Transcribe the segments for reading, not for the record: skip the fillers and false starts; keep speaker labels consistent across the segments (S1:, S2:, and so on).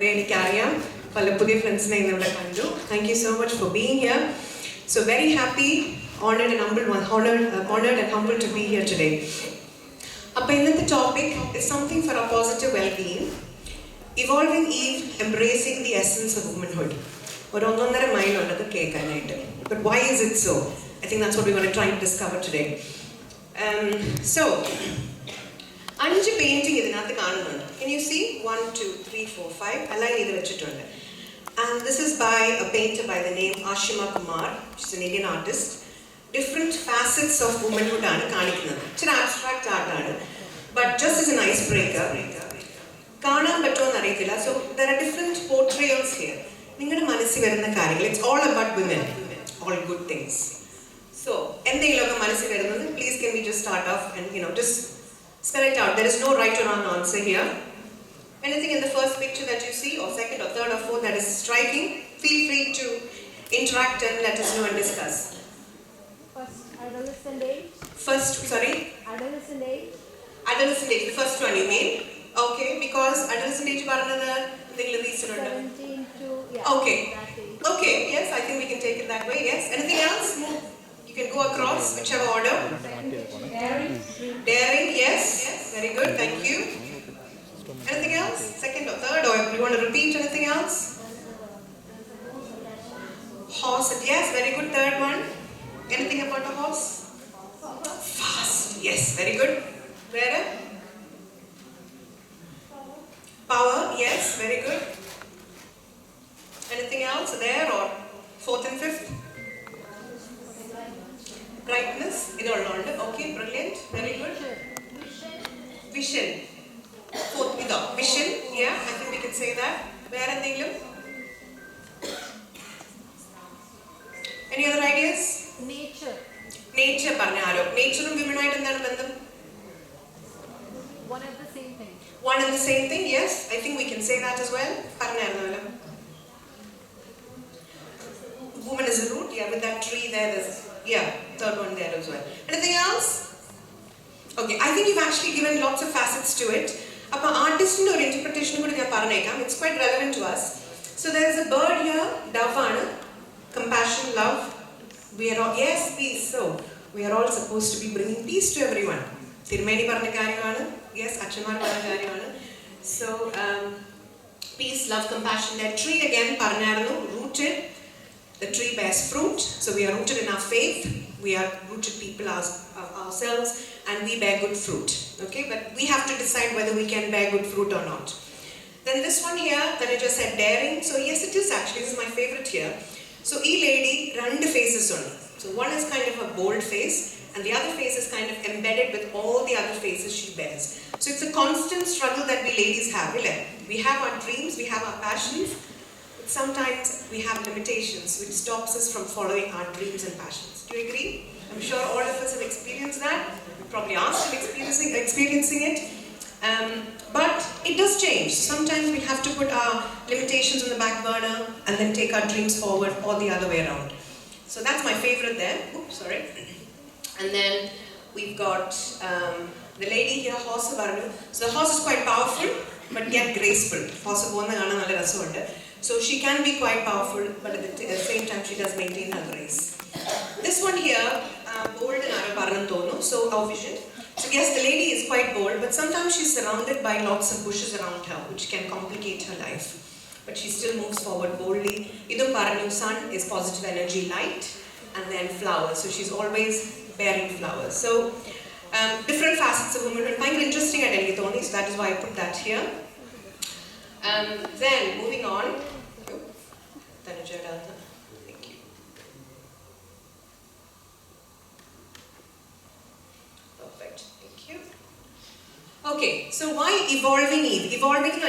S1: Thank you so much for being here. So very happy, honored and humbled to be here today. The topic is something for our positive well-being. Evolving Eve, embracing the essence of womanhood. But why is it so? I think that's what we're going to try and discover today. അഞ്ച് painting ഇതിനകത്ത് കാണുന്നുണ്ട്. Can you see? 1, 2, 3, 4, 5. Align ചെയ്ത് വെച്ചിട്ടുണ്ട്. And this is by a painter by the name Ashima Kumar. She's an Indian artist. Different facets of womanhood ആണ് കാണിക്കുന്നത്. ഇച്ചിരി abstract ആയിട്ടാണ്. But just as an icebreaker, കാണാൻ പറ്റുമോ എന്നറിയത്തില്ല. So there are different portrayals here. നിങ്ങളുടെ മനസ്സിൽ വരുന്ന കാര്യങ്ങൾ. It's all about women. All good things. So എന്തെങ്കിലുമൊക്കെ മനസ്സിൽ വരുന്നത്, please can we just start off and just spell it out. There is no right or wrong answer here. Anything in the first picture that you see, or second or third or fourth that is striking, feel free to interact and let us know and discuss.
S2: First, adolescent age.
S1: Adolescent age. Adolescent age, the first one you mean? Okay, because adolescent age പറഞ്ഞത് എന്തെങ്കിലും reason ഉണ്ടോ?
S2: 17 to, yeah.
S1: Okay, yes, I think we can take it that way, yes. Anything else? You can go across, whichever order. Daring, yes. Very good, thank you. Anything else? Second or third, or you want to repeat anything else? Horse, yes, very good, third one. Anything about a horse? Fast, yes, very good. Where? Power, yes, very good. Anything else there, or fourth and fifth? Brightness, okay, brilliant, very good. Vision. Fourth, vision, yeah, I think we can say that. Where are they? Any other ideas?
S2: Nature.
S1: Nature, Parnaro. Nature and women and then
S2: One and the same thing.
S1: One and the same thing, yes, I think we can say that as well. Parnaro. Woman is a root, yeah, with that tree there, there's, yeah, third one there as well. Anything else? Okay, I think you've actually given lots of facets to it. Artist or interpretation, it's quite relevant to us. So there's a bird here, dove, compassion, love. We are all, yes, peace. So we are all supposed to be bringing peace to everyone. Yes, so peace, love, compassion. That tree again, rooted. The tree bears fruit, so we are rooted in our faith. We are rooted people ourselves, and we bear good fruit. Okay, but we have to decide whether we can bear good fruit or not. Then this one here, that I just said daring. So yes, it is actually. This is my favorite here. So e lady, two faces on. So one is kind of a bold face, and the other face is kind of embedded with all the other faces she bears. So it's a constant struggle that we ladies have. We have our dreams, we have our passions. Sometimes we have limitations which stops us from following our dreams and passions. Do you agree? I'm sure all of us have experienced that. We probably are still experiencing it. But it does change. Sometimes we have to put our limitations on the back burner and then take our dreams forward, or the other way around. So that's my favorite there. Oops, sorry. And then we've got the lady here, horse. So the horse is quite powerful, but yet graceful. Horse so she can be quite powerful, but at the same time she does maintain her grace. This one here, bold and Araparantono, so our vision. So yes, the lady is quite bold, but sometimes she's surrounded by lots of bushes around her, which can complicate her life. But she still moves forward boldly. Idum Paranu sun is positive energy, light, and then flowers. So she's always bearing flowers. So different facets of womanhood. I find it interesting at Elgithoni, so that is why I put that here. Then moving on. Thank you. Perfect. Thank you. Okay, so why evolving Eve? Evolving in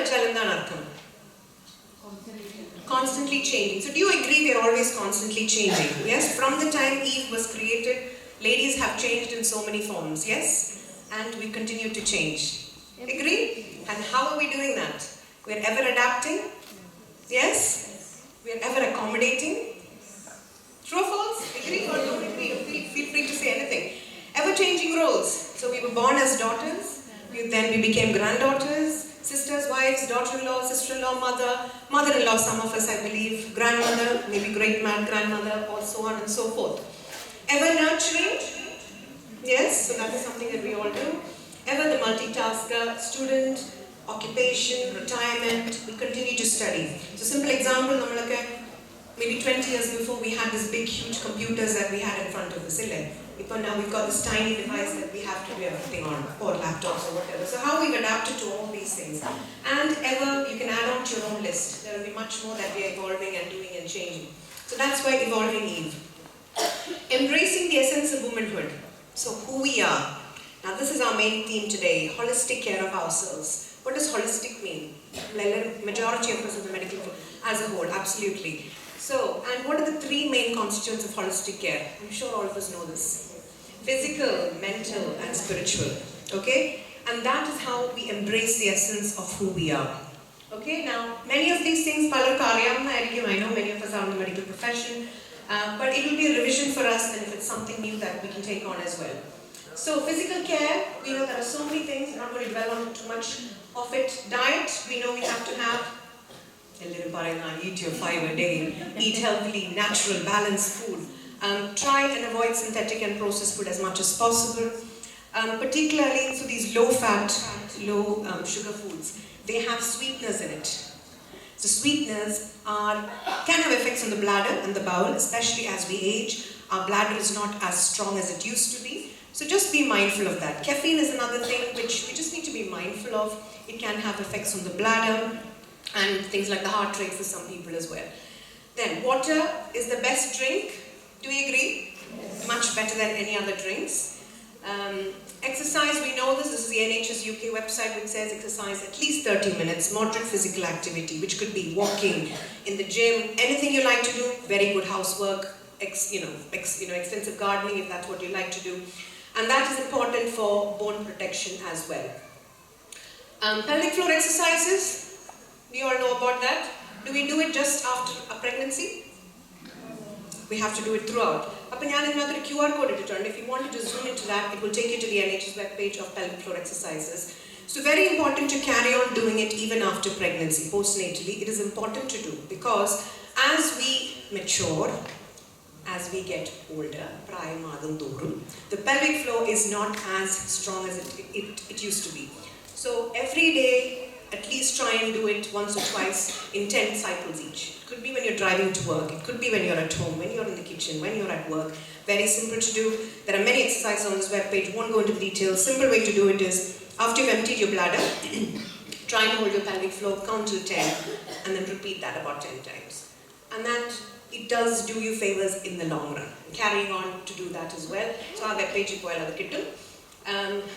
S1: constantly changing. So do you agree we are always constantly changing? Yes, from the time Eve was created, ladies have changed in so many forms. Yes, and we continue to change. Agree? And how are we doing that? We're ever adapting. Yes? We're ever accommodating. True or false? Agree or don't agree? Feel free to say anything. Ever changing roles. So we were born as daughters. Then we became granddaughters. Sisters, wives, daughter-in-law, sister-in-law, mother, mother-in-law, some of us I believe, grandmother, maybe great-grandmother, or so on and so forth. Ever nurturing? Yes, so that is something that we all do. Ever the multitasker, student, occupation, retirement, we continue to study. So simple example, maybe 20 years before we had this big huge computers that we had in front of us. Now we've got this tiny device that we have to do everything on, or laptops or whatever. So how we've adapted to all these things. And ever, you can add on to your own list. There will be much more that we are evolving and doing and changing. So that's why Evolving Eve. Embracing the essence of womanhood. So who we are. Now this is our main theme today, holistic care of ourselves. What does holistic mean? Majority of us in the medical field as a whole, absolutely. So, and what are the three main constituents of holistic care? I'm sure all of us know this. Physical, mental, and spiritual. Okay? And that is how we embrace the essence of who we are. Okay? Now, many of these things, I know many of us are in the medical profession, but it will be a revision for us, and if it's something new that we can take on as well. So, physical care, we know there are so many things, I'm not going to dwell on too much of it. Diet, we know we have to have eat your 5 a day, eat healthily, natural, balanced food. Try and avoid synthetic and processed food as much as possible. Particularly, so these low-fat, low-sugar foods, they have sweeteners in it. So sweeteners can have effects on the bladder and the bowel, especially as we age. Our bladder is not as strong as it used to be. So just be mindful of that. Caffeine is another thing which we just need to be mindful of. It can have effects on the bladder and things like the heart rate for some people as well. Then water is the best drink. Do we agree? Yes. Much better than any other drinks. Exercise, we know this. This is the NHS UK website which says exercise at least 30 minutes, moderate physical activity, which could be walking, in the gym, anything you like to do, very good housework, extensive gardening if that's what you like to do. And that is important for bone protection as well. Pelvic floor exercises, we all know about that. Do we do it just after a pregnancy? We have to do it throughout. If QR code, if you wanted to zoom into that, it will take you to the NHS webpage of pelvic floor exercises. So very important to carry on doing it even after pregnancy, postnatally. It is important to do because as we mature, as we get older, the pelvic floor is not as strong as it used to be. So every day, at least try and do it once or twice in 10 cycles each. It could be when you're driving to work, it could be when you're at home, when you're in the kitchen, when you're at work. Very simple to do. There are many exercises on this webpage, won't go into details. Simple way to do it is, after you've emptied your bladder, try and hold your pelvic floor, count till 10, and then repeat that about 10 times. And that, it does do you favors in the long run. Carrying on to do that as well. So our webpage is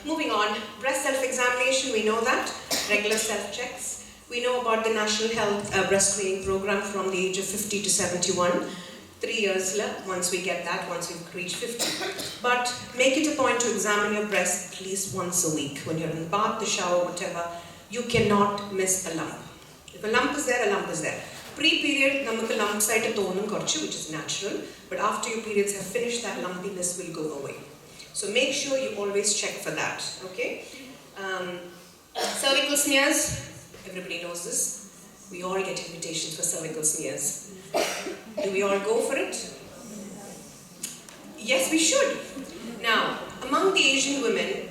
S1: moving on, breast self-examination, we know that, regular self-checks. We know about the National Health Breast Screening Program from the age of 50 to 71. 3 years once we get that, once we've reached 50. But make it a point to examine your breast at least once a week. When you're in the bath, the shower, whatever, you cannot miss a lump. If a lump is there, a lump is there. Pre-period, namakku lump site thonum korchu, which is natural, but after your periods have finished, that lumpiness will go away. So make sure you always check for that, okay? Cervical smears, everybody knows this. We all get invitations for cervical smears. Do we all go for it? Yes, we should. Now, among the Asian women,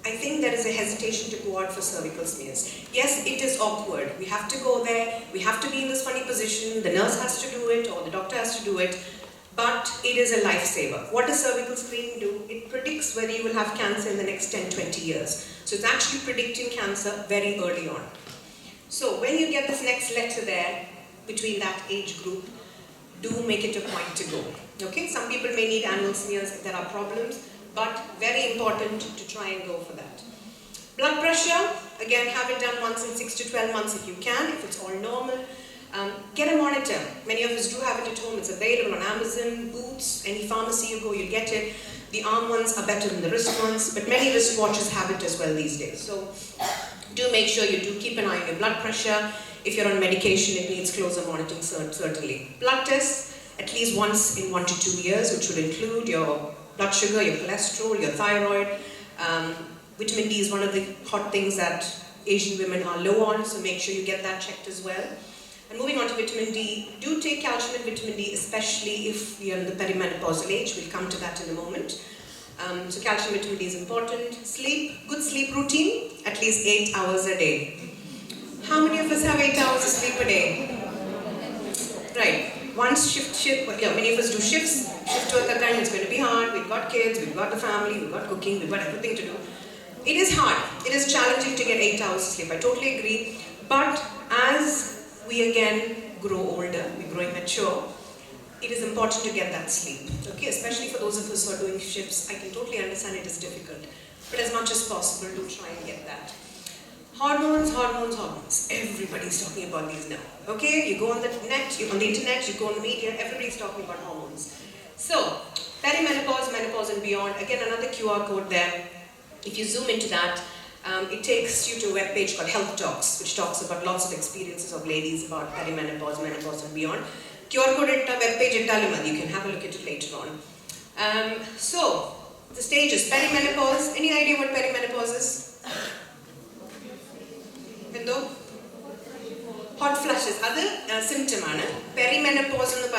S1: I think there is a hesitation to go out for cervical smears. Yes, it is awkward. We have to go there, we have to be in this funny position, the nurse has to do it or the doctor has to do it. But it is a lifesaver. What does cervical screening do? It predicts whether you will have cancer in the next 10-20 years. So it's actually predicting cancer very early on. So when you get this next letter there, between that age group, do make it a point to go. Okay? Some people may need annual smears if there are problems, but very important to try and go for that. Blood pressure, again, have it done once in 6 to 12 months if you can, if it's all normal. Get a monitor. Many of us do have it at home. It's available on Amazon, Boots, any pharmacy you go, you'll get it. The arm ones are better than the wrist ones, but many wristwatches have it as well these days. So do make sure you do keep an eye on your blood pressure. If you're on medication, it needs closer monitoring, certainly. Blood tests, at least once in 1 to 2 years, which would include your blood sugar, your cholesterol, your thyroid. Vitamin D is one of the hot things that Asian women are low on, so make sure you get that checked as well. And moving on to vitamin D, do take calcium and vitamin D, especially if you're in the perimenopausal age. We'll come to that in a moment. So calcium and vitamin D is important. Sleep, good sleep routine, at least 8 hours a day. How many of us have 8 hours of sleep a day? Right. Once many of us do shifts. Shift work at time, it's going to be hard. We've got kids, we've got the family, we've got cooking, we've got everything to do. It is hard. It is challenging to get 8 hours of sleep. I totally agree. But as we again grow older, we're growing mature, it is important to get that sleep. Okay, especially for those of us who are doing shifts, I can totally understand it is difficult. But as much as possible, do try and get that. Hormones, hormones, hormones. Everybody's talking about these now. Okay, you go on the net, you on the internet, you go on the media, everybody's talking about hormones. So, perimenopause, menopause and beyond. Again, another QR code there. If you zoom into that, it takes you to a web page called Health Talks, which talks about lots of experiences of ladies about perimenopause, menopause and beyond. QR code at web page at Kallumpuram. You can have a look at it later on. So, the stages, perimenopause. Any idea what perimenopause is? Hot flushes. That's a symptom. Perimenopause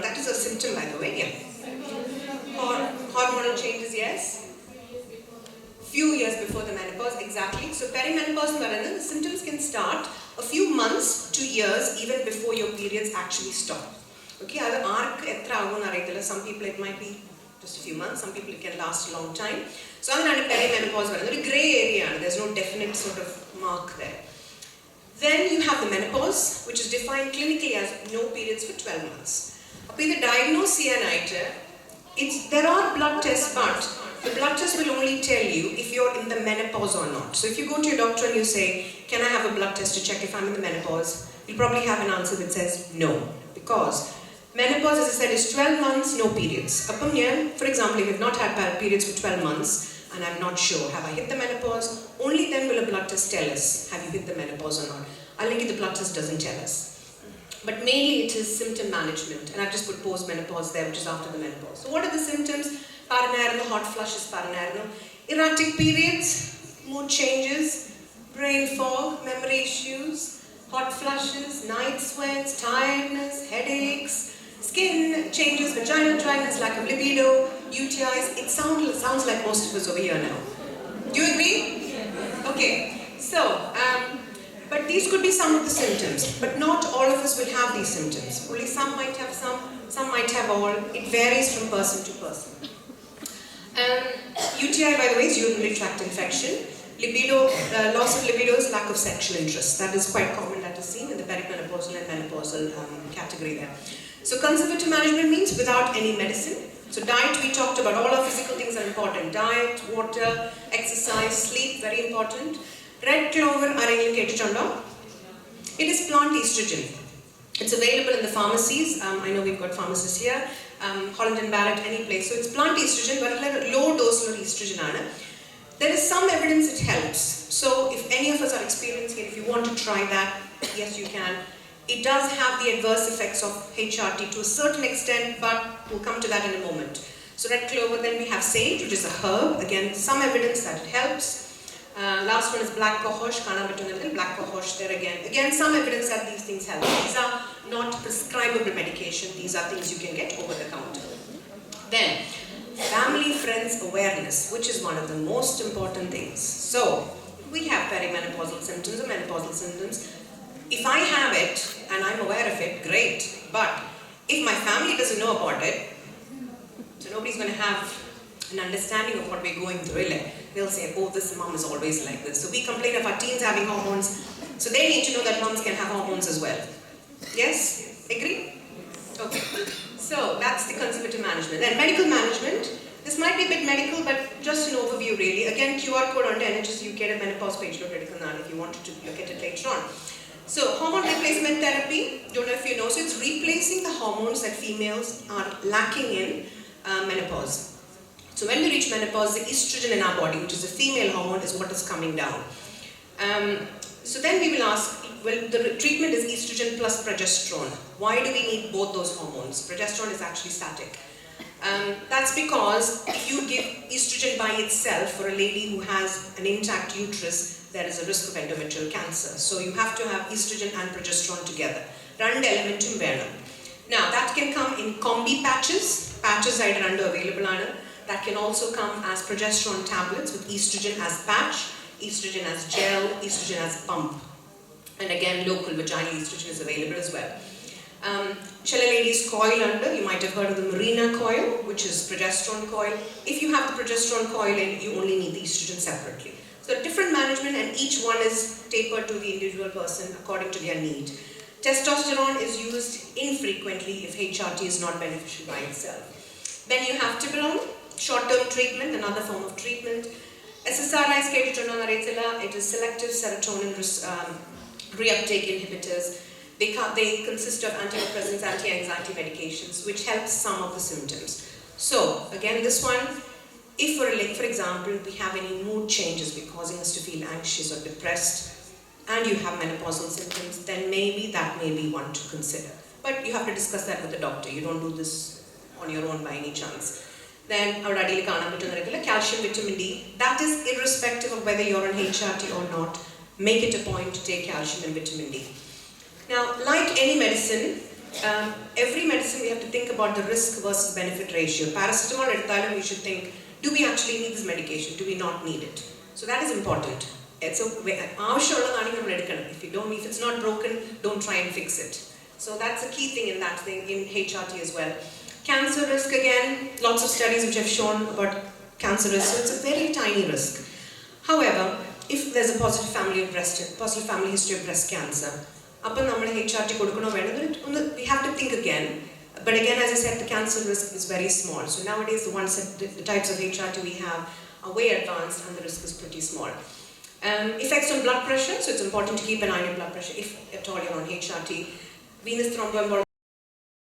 S1: that is a symptom, by the way. Yeah. Hormonal changes, yes. Few years before the menopause, exactly. So perimenopause, the symptoms can start a few months to years even before your periods actually stop. Okay, some people it might be just a few months, some people it can last a long time. So perimenopause, a grey area, there's no definite sort of mark there. Then you have the menopause, which is defined clinically as no periods for 12 months. The diagnosis, there are blood tests, but the blood test will only tell you if you're in the menopause or not. So if you go to your doctor and you say, can I have a blood test to check if I'm in the menopause? You'll probably have an answer that says no. Because menopause, as I said, is 12 months, no periods. For example, if you've not had periods for 12 months, and I'm not sure, have I hit the menopause? Only then will a blood test tell us, have you hit the menopause or not? Unlikely the blood test doesn't tell us. But mainly it is symptom management, and I've just put post-menopause there, which is after the menopause. So what are the symptoms? Paranarno, hot flushes, paranarno. Erratic periods, mood changes, brain fog, memory issues, hot flushes, night sweats, tiredness, headaches, skin changes, vaginal dryness, lack of libido, UTIs. It sounds like most of us over here now. Do you agree? Okay. So, but these could be some of the symptoms, but not all of us will have these symptoms. Only some might have some might have all. It varies from person to person. UTI, by the way, is urinary tract infection. Libido, loss of libido is lack of sexual interest. That is quite common, that is seen in the perimenopausal and menopausal category there. So conservative management means without any medicine. So diet, we talked about, all our physical things are important. Diet, water, exercise, sleep, very important. Red clover, it is plant estrogen. It's available in the pharmacies. I know we've got pharmacists here. Holland and Barrett, any place. So it's plant estrogen, but low dose of estrogen. There is some evidence it helps. So if any of us are experiencing it, if you want to try that, yes you can. It does have the adverse effects of HRT to a certain extent, but we'll come to that in a moment. So red clover, then we have sage, which is a herb. Again, some evidence that it helps. Last one is black cohosh, black cohosh there again. Again, some evidence that these things help. These are not prescribable medication. These are things you can get over the counter. Then, family friends awareness, which is one of the most important things. So, we have perimenopausal symptoms or menopausal symptoms. If I have it and I'm aware of it, great. But if my family doesn't know about it, so nobody's going to have an understanding of what we're going through. They'll say, oh, this mom is always like this. So we complain of our teens having hormones. So they need to know that moms can have hormones as well. Yes? Agree? Okay. So that's the conservative management. Then medical management. This might be a bit medical, but just an overview really. Again, QR code on NHS UK at menopause page if you wanted to look at it later on. So hormone replacement therapy, don't know if you know, so it's replacing the hormones that females are lacking in menopause. So when we reach menopause, the estrogen in our body, which is a female hormone, is what is coming down. So then we will ask, well, the treatment is estrogen plus progesterone. Why do we need both those hormones? Progesterone is actually static. That's because if you give estrogen by itself for a lady who has an intact uterus, there is a risk of endometrial cancer. So you have to have estrogen and progesterone together. Rand elementum venom. Now that can come in combi patches. Patches are available. That can also come as progesterone tablets with estrogen as patch, estrogen as gel, estrogen as pump. And again, local vaginal estrogen is available as well. Shall a lady's coil under, you might have heard of the Mirena coil, which is progesterone coil. If you have the progesterone coil in, you only need the estrogen separately. So different management, and each one is tapered to the individual person according to their need. Testosterone is used infrequently if HRT is not beneficial by itself. Then you have tibolone, short-term treatment, another form of treatment. SSRIs, it is selective serotonin reuptake inhibitors. They consist of antidepressants, anti-anxiety medications, which helps some of the symptoms. So, again, this one, if for example, we have any mood changes causing us to feel anxious or depressed, and you have menopausal symptoms, then maybe that may be one to consider. But you have to discuss that with the doctor. You don't do this on your own by any chance. Then, calcium, vitamin D. That is irrespective of whether you're on HRT or not. Make it a point to take calcium and vitamin D. Now, like any medicine, every medicine we have to think about the risk versus benefit ratio. Paracetamol, we should think, do we actually need this medication? Do we not need it? So that is important. If it's not broken, don't try and fix it. So that's a key thing in that thing in HRT as well. Cancer risk, again, lots of studies which have shown about cancer risk, so it's a very tiny risk. However, if there's a positive family history of breast cancer, we have to think again. But again, as I said, the cancer risk is very small. So nowadays, the types of HRT we have are way advanced and the risk is pretty small. Effects on blood pressure, so it's important to keep an eye on blood pressure if at all you're on HRT. Venous thromboembolism.